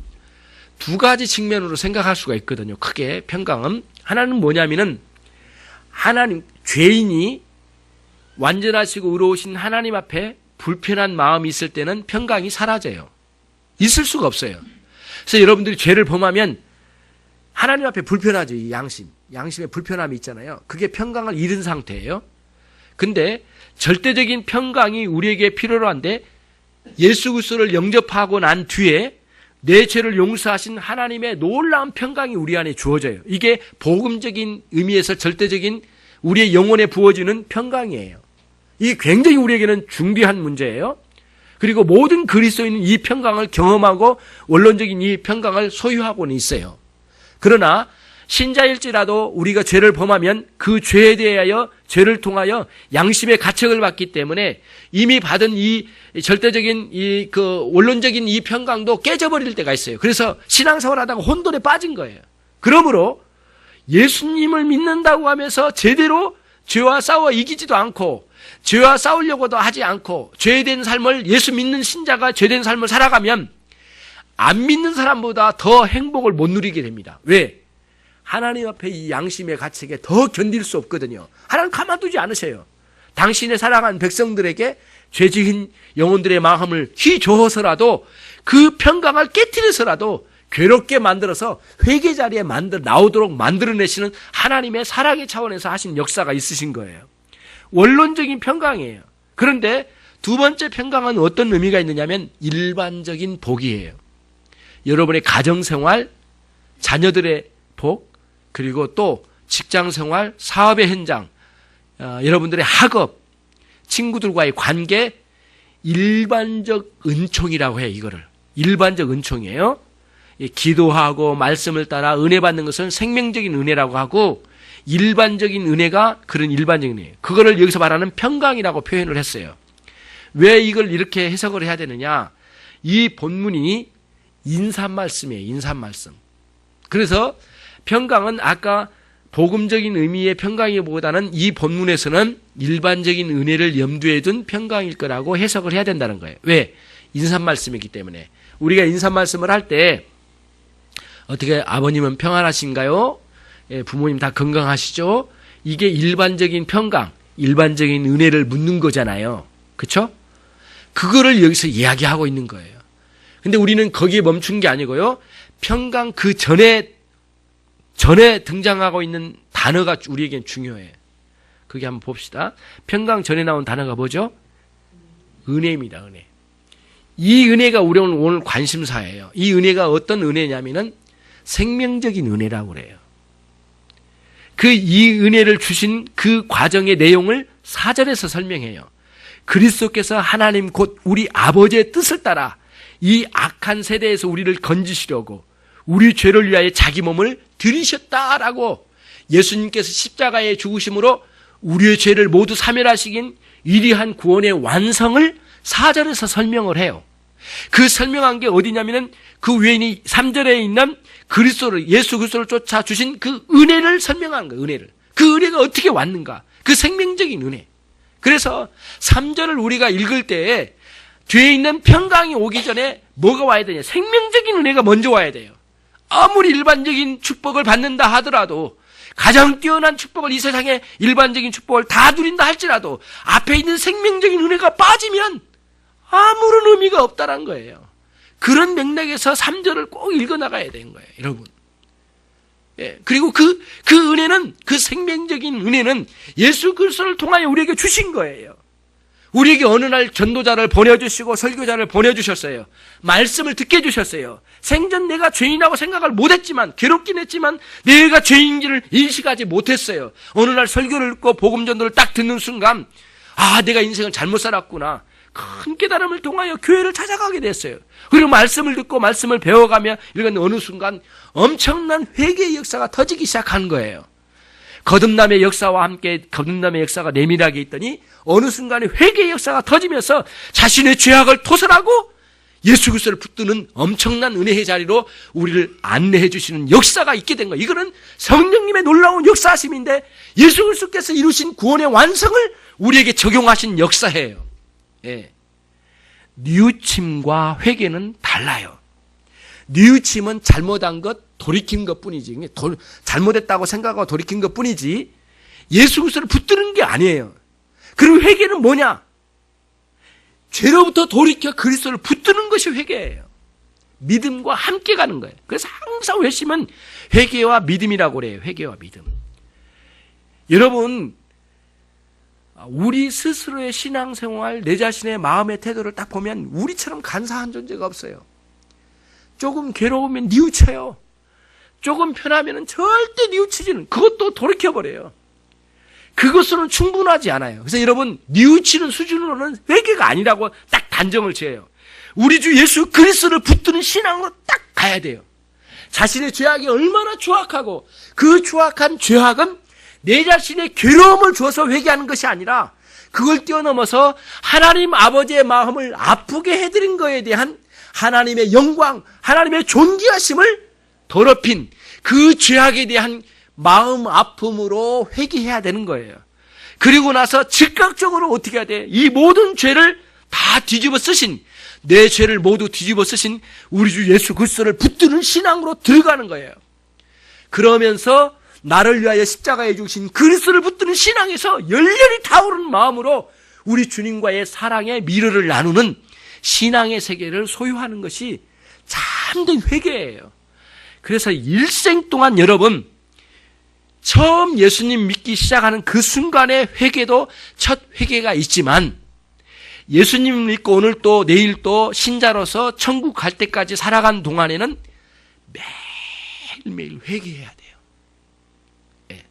두 가지 측면으로 생각할 수가 있거든요. 크게 평강은 하나는 뭐냐면은 하나님, 죄인이 완전하시고 의로우신 하나님 앞에 불편한 마음이 있을 때는 평강이 사라져요. 있을 수가 없어요. 그래서 여러분들이 죄를 범하면 하나님 앞에 불편하죠. 이 양심의 불편함이 있잖아요. 그게 평강을 잃은 상태예요. 근데 절대적인 평강이 우리에게 필요로 한데 예수 그리스도를 영접하고 난 뒤에 내 죄를 용서하신 하나님의 놀라운 평강이 우리 안에 주어져요. 이게 복음적인 의미에서 절대적인 우리의 영혼에 부어지는 평강이에요. 이게 굉장히 우리에게는 중대한 문제예요. 그리고 모든 그리스도인은 이 평강을 경험하고 원론적인 이 평강을 소유하고는 있어요. 그러나 신자일지라도 우리가 죄를 범하면 그 죄에 대하여 죄를 통하여 양심의 가책을 받기 때문에 이미 받은 이 절대적인 원론적인 이 평강도 깨져버릴 때가 있어요. 그래서 신앙생활 하다가 혼돈에 빠진 거예요. 그러므로 예수님을 믿는다고 하면서 제대로 죄와 싸워 이기지도 않고 죄와 싸우려고도 하지 않고 죄된 삶을, 예수 믿는 신자가 죄된 삶을 살아가면 안 믿는 사람보다 더 행복을 못 누리게 됩니다. 왜? 하나님 앞에 이 양심의 가책에 더 견딜 수 없거든요. 하나님 가만두지 않으세요. 당신의 사랑한 백성들에게 죄지은 영혼들의 마음을 휘저어서라도 그 평강을 깨트려서라도 괴롭게 만들어서 회개 자리에 나오도록 만들어내시는 하나님의 사랑의 차원에서 하신 역사가 있으신 거예요. 원론적인 평강이에요. 그런데 두 번째 평강은 어떤 의미가 있느냐면 일반적인 복이에요. 여러분의 가정생활, 자녀들의 복, 그리고 또 직장생활, 사업의 현장, 여러분들의 학업, 친구들과의 관계, 일반적 은총이라고 해요. 이거를 일반적 은총이에요. 기도하고 말씀을 따라 은혜 받는 것은 생명적인 은혜라고 하고 일반적인 은혜가 그런 일반적인 은혜예요. 그거를 여기서 말하는 평강이라고 표현을 했어요. 왜 이걸 이렇게 해석을 해야 되느냐? 이 본문이 인사말씀이에요. 인사말씀. 그래서 평강은 아까 복음적인 의미의 평강이보다는 이 본문에서는 일반적인 은혜를 염두에 둔 평강일 거라고 해석을 해야 된다는 거예요. 왜? 인사말씀이기 때문에. 우리가 인사말씀을 할 때 어떻게 아버님은 평안하신가요? 예, 부모님 다 건강하시죠? 이게 일반적인 평강, 일반적인 은혜를 묻는 거잖아요. 그렇죠? 그거를 여기서 이야기하고 있는 거예요. 근데 우리는 거기에 멈춘 게 아니고요. 평강 그 전에 등장하고 있는 단어가 우리에겐 중요해요. 그게 한번 봅시다. 평강 전에 나온 단어가 뭐죠? 은혜입니다. 은혜. 이 은혜가 우리 오늘 관심사예요. 이 은혜가 어떤 은혜냐면은 생명적인 은혜라고 그래요. 이 은혜를 주신 그 과정의 내용을 4절에서 설명해요. 그리스도께서 하나님 곧 우리 아버지의 뜻을 따라 이 악한 세대에서 우리를 건지시려고 우리 죄를 위하여 자기 몸을 들이셨다라고 예수님께서 십자가에 죽으심으로 우리의 죄를 모두 사멸하시긴 위대한 구원의 완성을 4절에서 설명을 해요. 그 설명한 게 어디냐면은 그 외인이 3절에 있는 그리스도를, 예수 그리스도를 쫓아 주신 그 은혜를 설명하는 거예요. 은혜를. 그 은혜가 어떻게 왔는가? 그 생명적인 은혜. 그래서 3절을 우리가 읽을 때에 뒤에 있는 평강이 오기 전에 뭐가 와야 되냐? 생명적인 은혜가 먼저 와야 돼요. 아무리 일반적인 축복을 받는다 하더라도, 가장 뛰어난 축복을, 이 세상의 일반적인 축복을 다 누린다 할지라도 앞에 있는 생명적인 은혜가 빠지면 아무런 의미가 없다는 거예요. 그런 맥락에서 3절을 꼭 읽어나가야 되는 거예요, 여러분. 예, 그리고 그 은혜는, 그 생명적인 은혜는 예수 그리스도를 통하여 우리에게 주신 거예요. 우리에게 어느 날 전도자를 보내주시고 설교자를 보내주셨어요. 말씀을 듣게 해주셨어요. 생전 내가 죄인이라고 생각을 못했지만, 괴롭긴 했지만 내가 죄인인지를 인식하지 못했어요. 어느 날 설교를 듣고 복음 전도를 딱 듣는 순간, 아, 내가 인생을 잘못 살았구나. 큰 깨달음을 통하여 교회를 찾아가게 됐어요. 그리고 말씀을 듣고 말씀을 배워가며 이런 어느 순간 엄청난 회개의 역사가 터지기 시작한 거예요. 거듭남의 역사와 함께 거듭남의 역사가 내밀하게 있더니 어느 순간에 회개의 역사가 터지면서 자신의 죄악을 토설하고 예수 그리스도를 붙드는 엄청난 은혜의 자리로 우리를 안내해 주시는 역사가 있게 된 거예요. 이거는 성령님의 놀라운 역사하심인데 예수 그리스도께서 이루신 구원의 완성을 우리에게 적용하신 역사예요. 예. 뉘우침과 회개는 달라요. 뉘우침은 잘못한 것, 돌이킨 것 뿐이지. 잘못했다고 생각하고 돌이킨 것 뿐이지 예수 그리스도를 붙드는 게 아니에요. 그리고 회개는 뭐냐? 죄로부터 돌이켜 그리스도를 붙드는 것이 회개예요. 믿음과 함께 가는 거예요. 그래서 항상 회심은 회개와 믿음이라고 그래요. 회개와 믿음. 여러분, 우리 스스로의 신앙생활, 내 자신의 마음의 태도를 딱 보면 우리처럼 간사한 존재가 없어요. 조금 괴로우면 뉘우쳐요. 조금 편하면 절대 뉘우치지는, 그것도 돌이켜버려요. 그것으로는 충분하지 않아요. 그래서 여러분, 뉘우치는 수준으로는 회개가 아니라고 딱 단정을 지어요. 우리 주 예수 그리스도를 붙드는 신앙으로 딱 가야 돼요. 자신의 죄악이 얼마나 추악하고 그 추악한 죄악은 내 자신의 괴로움을 주어서 회개하는 것이 아니라 그걸 뛰어넘어서 하나님 아버지의 마음을 아프게 해드린 것에 대한 하나님의 영광, 하나님의 존귀하심을 더럽힌 그 죄악에 대한 마음 아픔으로 회개해야 되는 거예요. 그리고 나서 즉각적으로 어떻게 해야 돼? 이 모든 죄를 다 뒤집어 쓰신, 내 죄를 모두 뒤집어 쓰신 우리 주 예수 그리스도를 붙드는 신앙으로 들어가는 거예요. 그러면서 나를 위하여 십자가에 죽으신 그리스도를 붙드는 신앙에서 열렬히 타오르는 마음으로 우리 주님과의 사랑의 미래를 나누는 신앙의 세계를 소유하는 것이 참된 회개예요. 그래서 일생 동안 여러분, 처음 예수님 믿기 시작하는 그 순간의 회개도 첫 회개가 있지만, 예수님 믿고 오늘 또 내일 또 신자로서 천국 갈 때까지 살아간 동안에는 매일매일 회개해야 돼요. 네.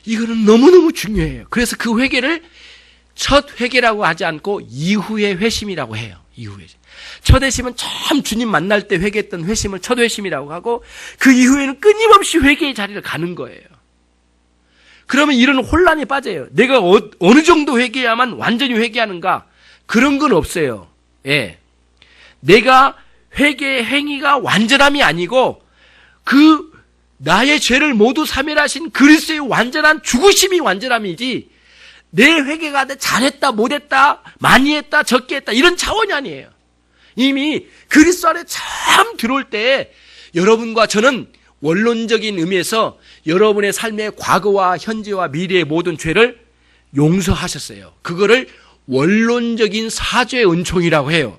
이거는 너무너무 중요해요. 그래서 그 회개를 첫 회개라고 하지 않고 이후의 회심이라고 해요. 이후의. 첫 회심은 참 주님 만날 때 회개했던 회심을 첫 회심이라고 하고, 그 이후에는 끊임없이 회개의 자리를 가는 거예요. 그러면 이런 혼란에 빠져요. 내가 어느 정도 회개해야만 완전히 회개하는가? 그런 건 없어요. 예. 내가 회개의 행위가 완전함이 아니고 그 나의 죄를 모두 사멸하신 그리스도의 완전한 죽으심이 완전함이지, 내 회개가 잘했다 못했다 많이 했다 적게 했다 이런 차원이 아니에요. 이미 그리스도 안에 처음 들어올 때 여러분과 저는 원론적인 의미에서 여러분의 삶의 과거와 현재와 미래의 모든 죄를 용서하셨어요. 그거를 원론적인 사죄의 은총이라고 해요.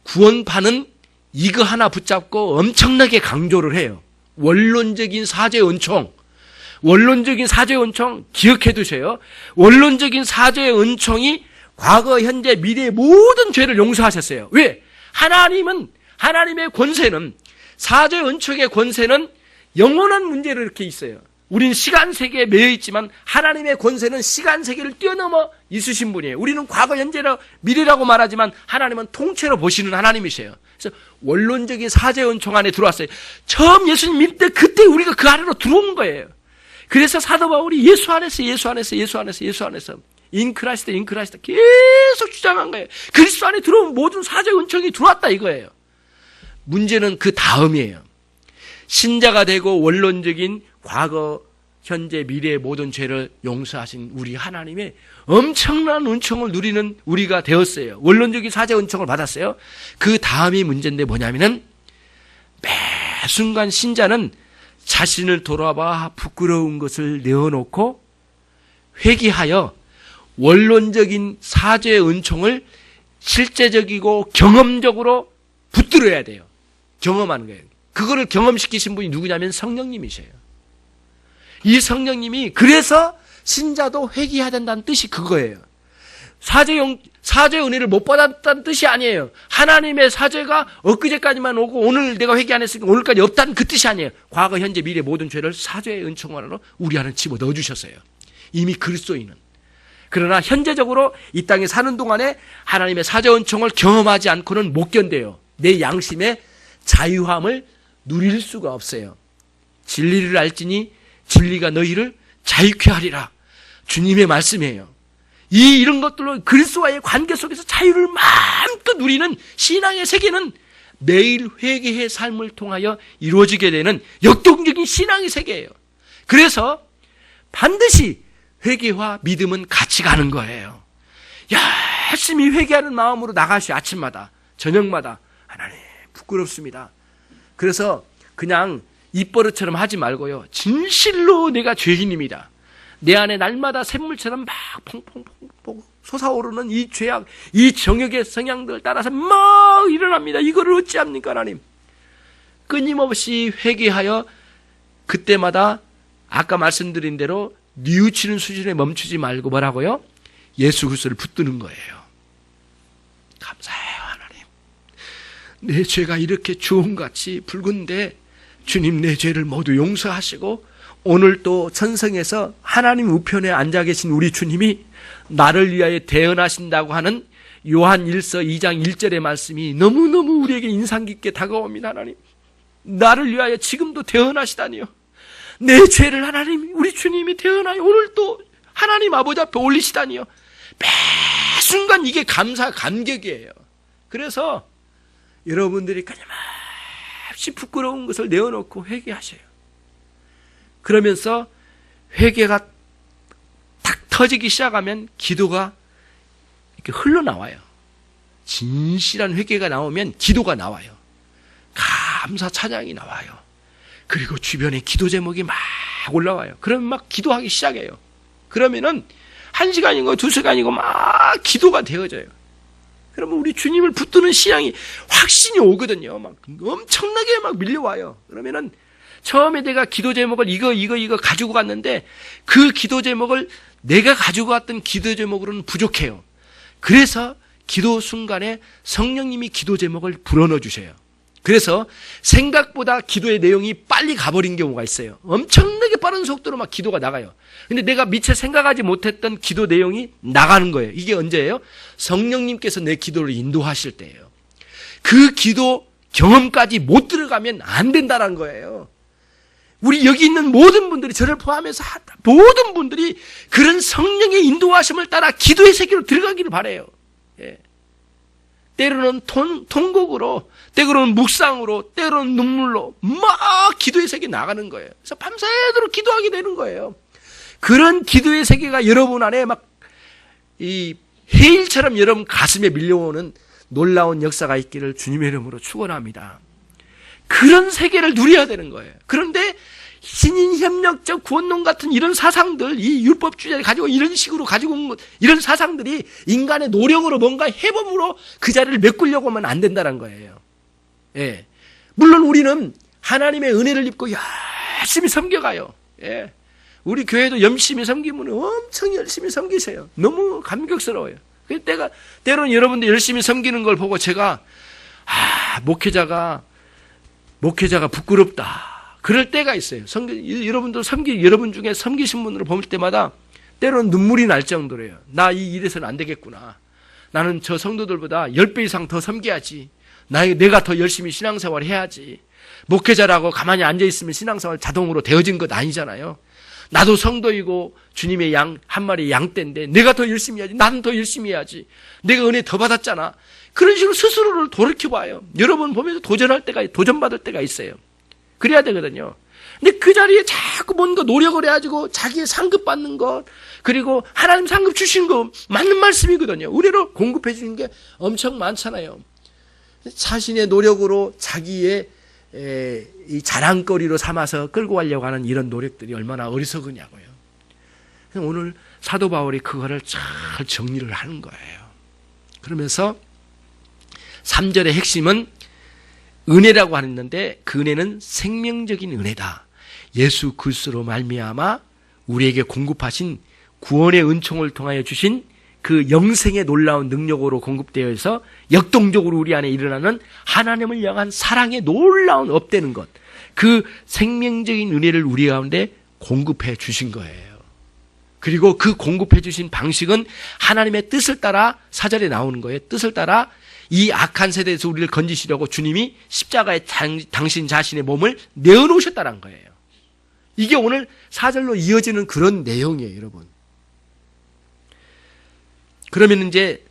구원파는 이거 하나 붙잡고 엄청나게 강조를 해요. 원론적인 사죄의 은총. 원론적인 사죄의 은총 기억해 두세요. 원론적인 사죄의 은총이 과거, 현재, 미래의 모든 죄를 용서하셨어요. 왜? 하나님의 권세는, 사죄의 은총의 권세는 영원한 문제로 이렇게 있어요. 우리는 시간 세계에 매여 있지만 하나님의 권세는 시간 세계를 뛰어넘어 있으신 분이에요. 우리는 과거, 현재라 미래라고 말하지만 하나님은 통째로 보시는 하나님이세요. 그래서 원론적인 사죄의 은총 안에 들어왔어요. 처음 예수님 믿을 때 그때 우리가 그 안으로 들어온 거예요. 그래서 사도 바울이 예수 안에서 인크라이스트 계속 주장한 거예요. 그리스도 안에 들어온 모든 사죄 은총이 들어왔다 이거예요. 문제는 그 다음이에요. 신자가 되고 원론적인 과거, 현재, 미래의 모든 죄를 용서하신 우리 하나님의 엄청난 은총을 누리는 우리가 되었어요. 원론적인 사죄 은총을 받았어요. 그 다음이 문제인데 뭐냐면은 매 순간 신자는 자신을 돌아봐 부끄러운 것을 내어놓고 회개하여 원론적인 사죄의 은총을 실제적이고 경험적으로 붙들어야 돼요. 경험하는 거예요. 그거를 경험시키신 분이 누구냐면 성령님이세요. 이 성령님이 그래서 신자도 회개해야 된다는 뜻이 그거예요. 사죄 은혜를 못 받았다는 뜻이 아니에요. 하나님의 사죄가 엊그제까지만 오고 오늘 내가 회개 안 했으니까 오늘까지 없다는 그 뜻이 아니에요. 과거, 현재, 미래 모든 죄를 사죄의 은총 안으로 우리 안에 집어넣어 주셨어요. 이미 그리스도인은. 그러나 현재적으로 이 땅에 사는 동안에 하나님의 사죄 은총을 경험하지 않고는 못 견뎌요. 내 양심의 자유함을 누릴 수가 없어요. 진리를 알지니 진리가 너희를 자유케 하리라. 주님의 말씀이에요. 이런 것들로 그리스도와의 관계 속에서 자유를 마음껏 누리는 신앙의 세계는 매일 회개의 삶을 통하여 이루어지게 되는 역동적인 신앙의 세계예요. 그래서 반드시 회개와 믿음은 같이 가는 거예요. 열심히 회개하는 마음으로 나가시오. 아침마다 저녁마다 하나님 부끄럽습니다. 그래서 그냥 입버릇처럼 하지 말고요. 진실로 내가 죄인입니다. 내 안에 날마다 샘물처럼 막 퐁퐁퐁 솟아오르는 이 죄악, 이 정욕의 성향들 따라서 막 일어납니다. 이거를 어찌합니까 하나님? 끊임없이 회개하여 그때마다 아까 말씀드린 대로 뉘우치는 수준에 멈추지 말고 뭐라고요? 예수 그리스도를 붙드는 거예요. 감사해요 하나님. 내 죄가 이렇게 주홍같이 붉은데 주님 내 죄를 모두 용서하시고 오늘 또 천성에서 하나님 우편에 앉아 계신 우리 주님이 나를 위하여 대언하신다고 하는 요한 1서 2장 1절의 말씀이 너무너무 우리에게 인상 깊게 다가옵니다. 하나님 나를 위하여 지금도 대언하시다니요. 내 죄를 하나님 우리 주님이 대언하여 오늘 또 하나님 아버지 앞에 올리시다니요. 매 순간 이게 감격이에요. 그래서 여러분들이 끊임없이 부끄러운 것을 내어놓고 회개하셔요. 그러면서 회개가 탁 터지기 시작하면 기도가 이렇게 흘러나와요. 진실한 회개가 나오면 기도가 나와요. 감사 찬양이 나와요. 그리고 주변에 기도 제목이 막 올라와요. 그러면 막 기도하기 시작해요. 그러면은 1시간이고 2시간이고 막 기도가 되어져요. 그러면 우리 주님을 붙드는 신앙이 확신이 오거든요. 막 엄청나게 막 밀려와요. 그러면은 처음에 내가 기도 제목을 이거 가지고 갔는데 그 기도 제목을 내가 가지고 갔던 기도 제목으로는 부족해요. 그래서 기도 순간에 성령님이 기도 제목을 불어넣어 주셔요. 그래서 생각보다 기도의 내용이 빨리 가버린 경우가 있어요. 엄청나게 빠른 속도로 막 기도가 나가요. 근데 내가 미처 생각하지 못했던 기도 내용이 나가는 거예요. 이게 언제예요? 성령님께서 내 기도를 인도하실 때예요. 그 기도 경험까지 못 들어가면 안 된다는 거예요. 우리 여기 있는 모든 분들이 저를 포함해서 모든 분들이 그런 성령의 인도하심을 따라 기도의 세계로 들어가기를 바라요. 예. 때로는 통곡으로, 때로는 묵상으로, 때로는 눈물로 막 기도의 세계에 나가는 거예요. 그래서 밤새도록 기도하게 되는 거예요. 그런 기도의 세계가 여러분 안에 막 이 해일처럼 여러분 가슴에 밀려오는 놀라운 역사가 있기를 주님의 이름으로 축원합니다. 그런 세계를 누려야 되는 거예요. 그런데 신인협력적 구원론 같은 이런 사상들, 이 율법주의를 가지고 이런 식으로 가지고 온 것, 이런 사상들이 인간의 노력으로 뭔가 해법으로 그 자리를 메꾸려고 하면 안 된다는 거예요. 예. 물론 우리는 하나님의 은혜를 입고 열심히 섬겨가요. 예. 우리 교회도 열심히 섬기면 엄청 열심히 섬기세요. 너무 감격스러워요. 때로는 여러분들 열심히 섬기는 걸 보고 제가, 목회자가 부끄럽다. 그럴 때가 있어요. 여러분들 여러분 중에 섬기신 분들을 볼 때마다 때로는 눈물이 날 정도로요. 나 이 일에서는 안 되겠구나. 나는 저 성도들보다 10배 이상 더 섬겨야지. 내가 더 열심히 신앙생활 해야지. 목회자라고 가만히 앉아있으면 신앙생활 자동으로 되어진 것 아니잖아요. 나도 성도이고 주님의 한 마리 양떼인데 내가 더 열심히 해야지. 나는 더 열심히 해야지. 내가 은혜 더 받았잖아. 그런 식으로 스스로를 돌이켜봐요. 여러분 보면서 도전받을 때가 있어요. 그래야 되거든요. 근데 그 자리에 자꾸 뭔가 노력을 해가지고 자기의 상급 받는 것, 그리고 하나님 상급 주신 거 맞는 말씀이거든요. 의뢰로 공급해 주는 게 엄청 많잖아요. 자신의 노력으로 자기의 이 자랑거리로 삼아서 끌고 가려고 하는 이런 노력들이 얼마나 어리석으냐고요. 오늘 사도 바울이 그거를 잘 정리를 하는 거예요. 그러면서 3절의 핵심은 은혜라고 하는데 그 은혜는 생명적인 은혜다. 예수 그리스도로 말미암아 우리에게 공급하신 구원의 은총을 통하여 주신 그 영생의 놀라운 능력으로 공급되어 있어 역동적으로 우리 안에 일어나는 하나님을 향한 사랑의 놀라운 업되는 것, 그 생명적인 은혜를 우리 가운데 공급해 주신 거예요. 그리고 그 공급해 주신 방식은 하나님의 뜻을 따라 4절에 나오는 거예요. 뜻을 따라 이 악한 세대에서 우리를 건지시려고 주님이 십자가에 당신 자신의 몸을 내어놓으셨다는 거예요. 이게 오늘 4절로 이어지는 그런 내용이에요, 여러분. 그러면 이제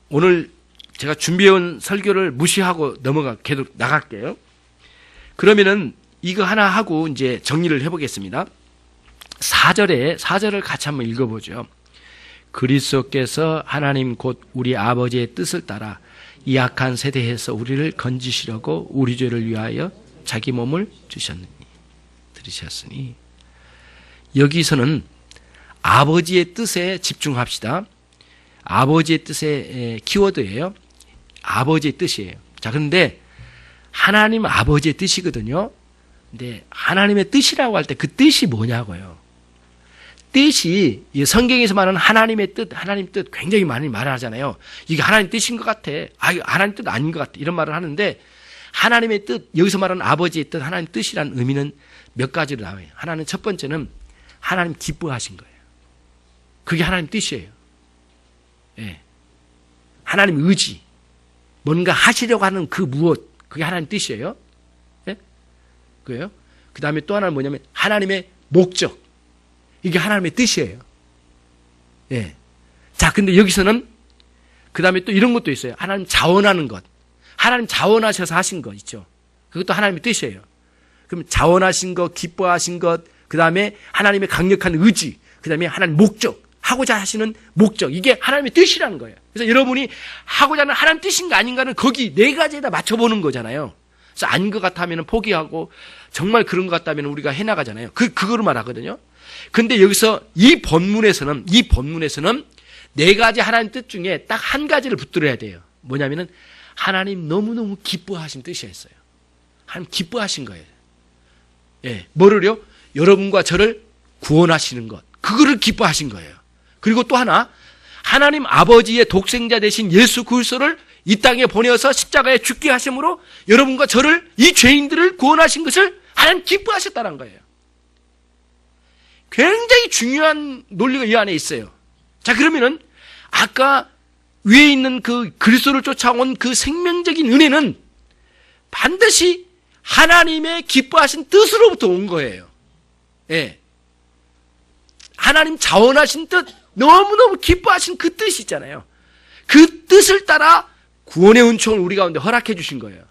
오늘 제가 준비해온 설교를 무시하고 계속 나갈게요. 그러면은 이거 하나 하고 이제 정리를 해보겠습니다. 4절을 같이 한번 읽어보죠. 그리스도께서 하나님 곧 우리 아버지의 뜻을 따라 이 악한 세대에서 우리를 건지시려고 우리 죄를 위하여 자기 몸을 들이셨으니. 여기서는 아버지의 뜻에 집중합시다. 아버지의 뜻의 키워드예요. 아버지의 뜻이에요. 자, 그런데 하나님 아버지의 뜻이거든요. 근데 하나님의 뜻이라고 할 때 그 뜻이 뭐냐고요. 뜻이 성경에서 말하는 하나님의 뜻, 하나님 뜻 굉장히 많이 말을 하잖아요. 이게 하나님 뜻인 것 같아. 하나님 뜻 아닌 것 같아. 이런 말을 하는데 하나님의 뜻, 여기서 말하는 아버지의 뜻, 하나님 뜻이라는 의미는 몇 가지로 나와요. 하나는 첫 번째는 하나님 기뻐하신 거예요. 그게 하나님 뜻이에요. 예. 하나님 의지, 뭔가 하시려고 하는 그 무엇, 그게 하나님 뜻이에요. 예? 그래요? 그 다음에 또 하나는 뭐냐면 하나님의 목적, 이게 하나님의 뜻이에요. 예. 자, 근데 여기서는 그 다음에 또 이런 것도 있어요. 하나님 자원하는 것, 하나님 자원하셔서 하신 것 있죠. 그것도 하나님의 뜻이에요. 그럼 자원하신 것, 기뻐하신 것, 그 다음에 하나님의 강력한 의지, 그 다음에 하나님 목적, 하고자 하시는 목적, 이게 하나님의 뜻이라는 거예요. 그래서 여러분이 하고자 하는 하나님 뜻인가 아닌가는 거기 네 가지에다 맞춰보는 거잖아요. 그래서 아닌 것 같다면 포기하고 정말 그런 것 같다면 우리가 해나가잖아요. 그거를 말하거든요. 근데 여기서 이 본문에서는 네 가지 하나님 뜻 중에 딱 한 가지를 붙들어야 돼요. 뭐냐면은 하나님 너무너무 기뻐하신 뜻이었어요. 하나님 기뻐하신 거예요. 예, 뭐를요? 여러분과 저를 구원하시는 것, 그거를 기뻐하신 거예요. 그리고 또 하나, 하나님 아버지의 독생자 되신 예수 그리스도를 이 땅에 보내어서 십자가에 죽게 하심으로 여러분과 저를, 이 죄인들을 구원하신 것을 하나님 기뻐하셨다는 거예요. 굉장히 중요한 논리가 이 안에 있어요. 자, 그러면은 아까 위에 있는 그 그리스도를 쫓아온 그 생명적인 은혜는 반드시 하나님의 기뻐하신 뜻으로부터 온 거예요. 예. 하나님 자원하신 뜻, 너무너무 기뻐하신 그 뜻이 있잖아요. 그 뜻을 따라 구원의 은총을 우리 가운데 허락해 주신 거예요.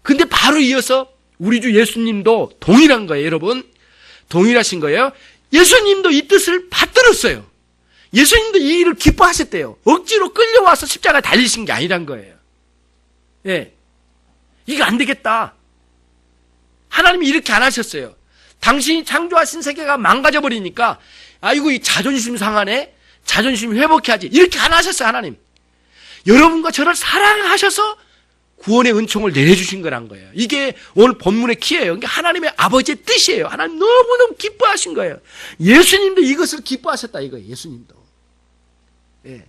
근데 바로 이어서 우리 주 예수님도 동일한 거예요, 여러분. 동일하신 거예요. 예수님도 이 뜻을 받들었어요. 예수님도 이 일을 기뻐하셨대요. 억지로 끌려와서 십자가에 달리신 게 아니란 거예요. 예. 이거 안 되겠다. 하나님이 이렇게 안 하셨어요. 당신이 창조하신 세계가 망가져 버리니까 아이고 이 자존심 상하네, 자존심 회복해야지, 이렇게 안 하셨어요. 하나님 여러분과 저를 사랑하셔서 구원의 은총을 내려주신 거란 거예요. 이게 오늘 본문의 키예요. 그러니까 하나님의 아버지의 뜻이에요. 하나님 너무너무 기뻐하신 거예요. 예수님도 이것을 기뻐하셨다 이거예요. 예수님도. 예.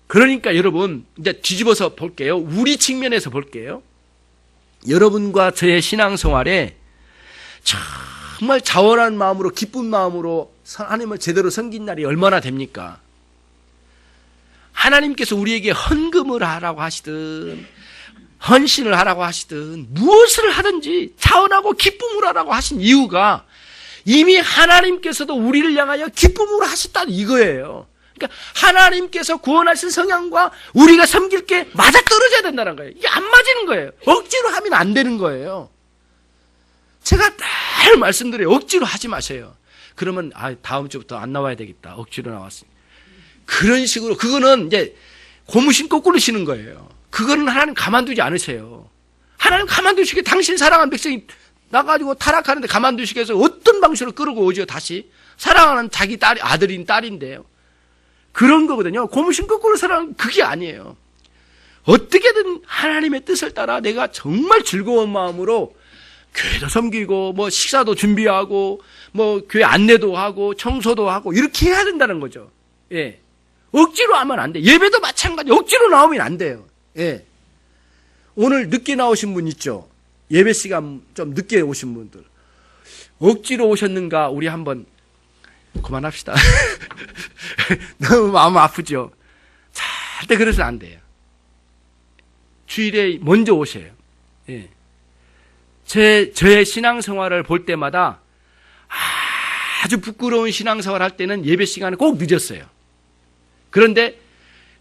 그러니까 여러분 이제 뒤집어서 볼게요. 우리 측면에서 볼게요. 여러분과 저의 신앙생활에 정말 자원한 마음으로, 기쁜 마음으로 하나님을 제대로 섬긴 날이 얼마나 됩니까? 하나님께서 우리에게 헌금을 하라고 하시든 헌신을 하라고 하시든 무엇을 하든지 자원하고 기쁨을 하라고 하신 이유가 이미 하나님께서도 우리를 향하여 기쁨으로 하셨다는 이거예요. 그러니까 하나님께서 구원하신 성향과 우리가 섬길 게 맞아떨어져야 된다는 거예요. 이게 안 맞는 거예요. 억지로 하면 안 되는 거예요. 제가 늘 말씀드려요. 억지로 하지 마세요. 그러면 다음 주부터 안 나와야 되겠다. 억지로 나왔으니. 그런 식으로 그거는 이제 고무신 거꾸로 시는 거예요. 그거는 하나님 가만두지 않으세요. 하나님 가만두시게 당신 사랑하는 백성이 나가지고 타락하는데 가만두시겠어요? 어떤 방식으로 끌고 오죠 다시? 사랑하는 자기 아들인 딸인데요. 그런 거거든요. 고무신 거꾸로 사랑하는 그게 아니에요. 어떻게든 하나님의 뜻을 따라 내가 정말 즐거운 마음으로 교회도 섬기고 뭐 식사도 준비하고 뭐 교회 안내도 하고 청소도 하고 이렇게 해야 된다는 거죠. 예. 억지로 하면 안 돼. 예배도 마찬가지. 억지로 나오면 안 돼요. 예. 오늘 늦게 나오신 분 있죠? 예배 시간 좀 늦게 오신 분들. 억지로 오셨는가? 우리 한번 그만합시다. 너무 마음 아프죠? 절대 그래서는 안 돼요. 주일에 먼저 오셔요. 예. 저의 신앙생활을 볼 때마다 아주 부끄러운 신앙생활 할 때는 예배 시간에 꼭 늦었어요. 그런데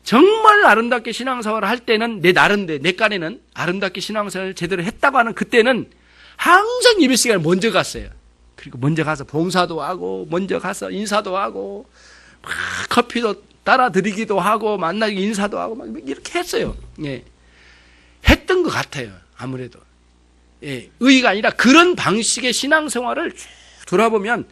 정말 아름답게 신앙생활을 할 때는 내 깐에는 아름답게 신앙생활을 제대로 했다고 하는 그때는 항상 예배 시간에 먼저 갔어요. 그리고 먼저 가서 봉사도 하고 먼저 가서 인사도 하고 막 커피도 따라 드리기도 하고 만나기 인사도 하고 막 이렇게 했어요. 예. 했던 것 같아요. 아무래도. 예. 의의가 아니라 그런 방식의 신앙생활을 쭉 돌아보면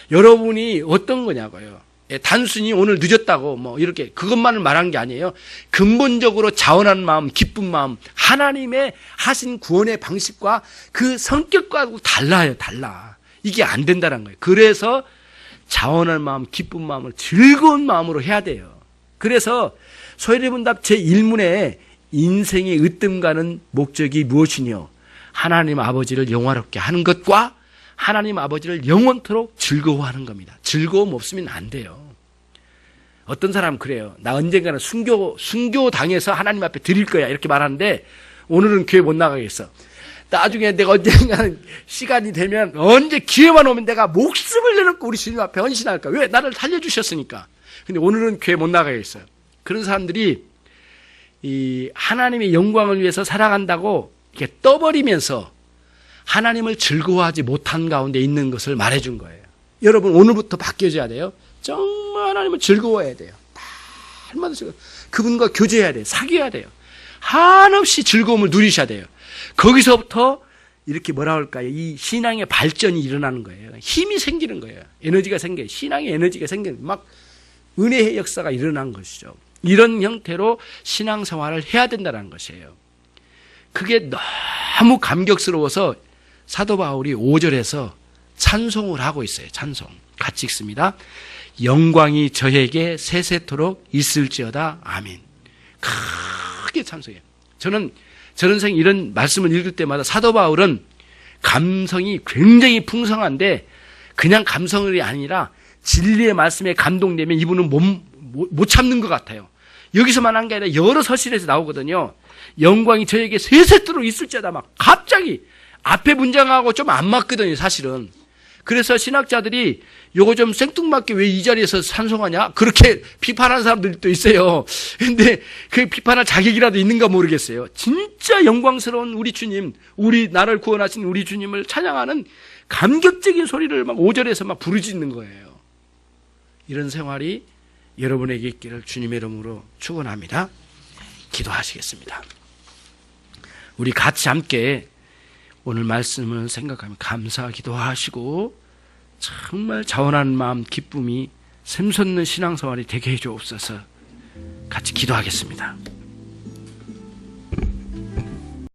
여러분이 어떤 거냐고요. 예, 단순히 오늘 늦었다고 뭐 이렇게 그것만을 말한 게 아니에요. 근본적으로 자원하는 마음, 기쁜 마음, 하나님의 하신 구원의 방식과 그 성격과 달라요. 달라. 이게 안 된다는 거예요. 그래서 자원하는 마음, 기쁜 마음을 즐거운 마음으로 해야 돼요. 그래서 소요리문답 제1문에 인생의 으뜸가는 목적이 무엇이뇨? 하나님 아버지를 영화롭게 하는 것과 하나님 아버지를 영원토록 즐거워하는 겁니다. 즐거움 없으면 안 돼요. 어떤 사람은 그래요. 나 언젠가는 순교 당해서 하나님 앞에 드릴 거야. 이렇게 말하는데 오늘은 교회 못 나가겠어. 나중에 내가 언젠가는 시간이 되면 언제 기회만 오면 내가 목숨을 내놓고 우리 주님 앞에 헌신할까. 왜? 나를 살려주셨으니까. 근데 오늘은 교회 못 나가겠어요. 그런 사람들이 이 하나님의 영광을 위해서 살아간다고 이렇게 떠버리면서 하나님을 즐거워하지 못한 가운데 있는 것을 말해준 거예요. 여러분 오늘부터 바뀌어져야 돼요. 정말 하나님을 즐거워해야 돼요. 날마다 그분과 교제해야 돼요. 사귀어야 돼요. 한없이 즐거움을 누리셔야 돼요. 거기서부터 이렇게 뭐라 할까요? 이 신앙의 발전이 일어나는 거예요. 힘이 생기는 거예요. 에너지가 생겨요. 신앙의 에너지가 생기는 막 은혜의 역사가 일어난 것이죠. 이런 형태로 신앙생활을 해야 된다는 것이에요. 그게 너무 감격스러워서 사도 바울이 5절에서 찬송을 하고 있어요. 찬송. 같이 읽습니다. 영광이 저에게 세세토록 있을지어다. 아멘. 크게 찬송해요. 저는 전생 이런 말씀을 읽을 때마다 사도 바울은 감성이 굉장히 풍성한데 그냥 감성이 아니라 진리의 말씀에 감동되면 이분은 못 참는 것 같아요. 여기서만 한 게 아니라 여러 서신에서 나오거든요. 영광이 저에게 세세토록 있을지어다. 막 갑자기 앞에 문장하고 좀 안 맞거든요, 사실은. 그래서 신학자들이 요거 좀 생뚱맞게 왜 이 자리에서 찬송하냐? 그렇게 비판하는 사람들도 있어요. 근데 그 비판할 자격이라도 있는가 모르겠어요. 진짜 영광스러운 우리 주님, 우리 나를 구원하신 우리 주님을 찬양하는 감격적인 소리를 막 5절에서 막 부르짖는 거예요. 이런 생활이 여러분에게 있기를 주님의 이름으로 축원합니다. 기도하시겠습니다. 우리 같이 함께 오늘 말씀을 생각하며 감사 기도하시고 정말 자원하는 마음 기쁨이 샘솟는 신앙생활이 되게 해주옵소서. 같이 기도하겠습니다.